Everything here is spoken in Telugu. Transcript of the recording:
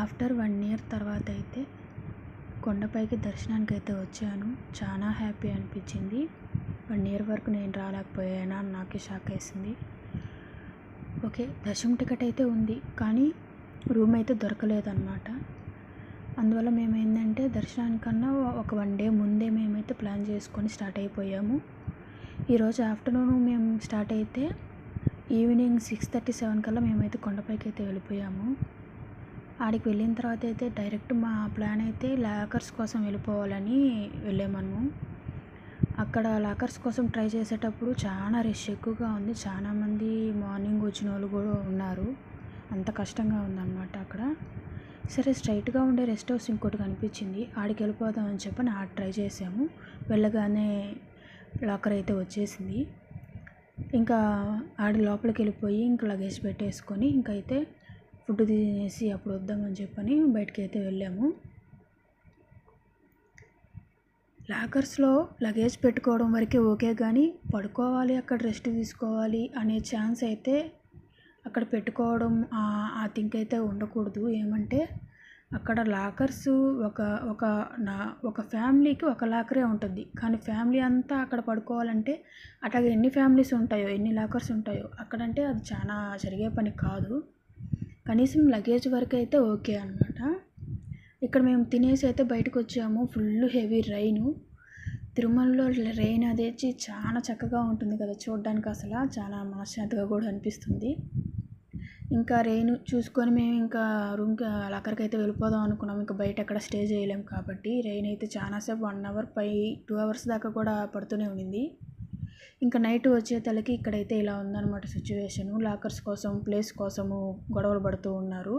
ఆఫ్టర్ 1 ఇయర్ తర్వాత అయితే కొండపైకి దర్శనానికి అయితే వచ్చాను. చాలా హ్యాపీ అనిపించింది. 1 ఇయర్ వరకు నేను రాలేకపోయానా అని నాకే షాక్ వేసింది. ఓకే, దర్శనం టికెట్ అయితే ఉంది, కానీ రూమ్ అయితే దొరకలేదన్నమాట. అందువల్ల మేము ఏంటంటే దర్శనానికన్నా ఒక 1 డే ముందే మేమైతే ప్లాన్ చేసుకొని స్టార్ట్ అయిపోయాము. ఈరోజు ఆఫ్టర్నూన్ మేము స్టార్ట్ అయితే ఈవినింగ్ 6:30, 7 కల్లా మేమైతే కొండపైకి అయితే వెళ్ళిపోయాము. ఆడికి వెళ్ళిన తర్వాత అయితే డైరెక్ట్ మా ప్లాన్ అయితే లాకర్స్ కోసం వెళ్ళిపోవాలని వెళ్ళాము. అక్కడ లాకర్స్ కోసం ట్రై చేసేటప్పుడు చాలా రష్ ఎక్కువగా ఉంది. చాలామంది మార్నింగ్ వచ్చిన వాళ్ళు కూడా ఉన్నారు. అంత కష్టంగా ఉందన్నమాట అక్కడ. సరే, స్ట్రైట్గా ఉండే రెస్ట్ హౌస్ ఇంకోటి కనిపించింది, ఆడికి వెళ్ళిపోదామని చెప్పని ఆడ ట్రై చేసాము. వెళ్ళగానే లాకర్ అయితే వచ్చేసింది. ఇంకా ఆడి లోపలికి వెళ్ళిపోయి ఇంకా లగేజ్ పెట్టేసుకొని ఇంకైతే ఫుడ్ తినేసి అప్పుడు వద్దామని చెప్పని బయటికి అయితే వెళ్ళాము. లాకర్స్లో లగేజ్ పెట్టుకోవడం వరకే ఓకే, కానీ పడుకోవాలి, అక్కడ రెస్ట్ తీసుకోవాలి అనే ఛాన్స్ అయితే అక్కడ పెట్టుకోవడం ఆ థింక్ అయితే ఉండకూడదు. ఏమంటే అక్కడ లాకర్స్ ఒక ఫ్యామిలీకి ఒక లాకరే ఉంటుంది, కానీ ఫ్యామిలీ అంతా అక్కడ పడుకోవాలంటే అట్లాగే ఎన్ని ఫ్యామిలీస్ ఉంటాయో, ఎన్ని లాకర్స్ ఉంటాయో అక్కడంటే అది చాలా జరిగే పని కాదు. కనీసం లగేజ్ వరకు అయితే ఓకే అనమాట. ఇక్కడ మేము తినేసి అయితే బయటకు వచ్చాము. Full heavy rain. తిరుమలలో రెయిన్ అదేచి చాలా చక్కగా ఉంటుంది కదా చూడడానికి, అసలు చాలా మనశ్శాంతిగా కూడా అనిపిస్తుంది. ఇంకా రెయిన్ చూసుకొని మేము ఇంకా రూమ్కి లాకర్కి అయితే వెళ్ళిపోదాం అనుకున్నాం. ఇంకా బయట ఎక్కడ స్టే చేయలేము కాబట్టి. రెయిన్ అయితే చాలాసేపు 1 అవర్ 2 అవర్స్ దాకా కూడా పడుతూనే ఉండింది. ఇంకా నైట్ వచ్చేతలకి ఇక్కడైతే ఇలా ఉందన్నమాట సిచ్యువేషను. లాకర్స్ కోసం, ప్లేస్ కోసము గొడవలు పడుతూ ఉన్నారు.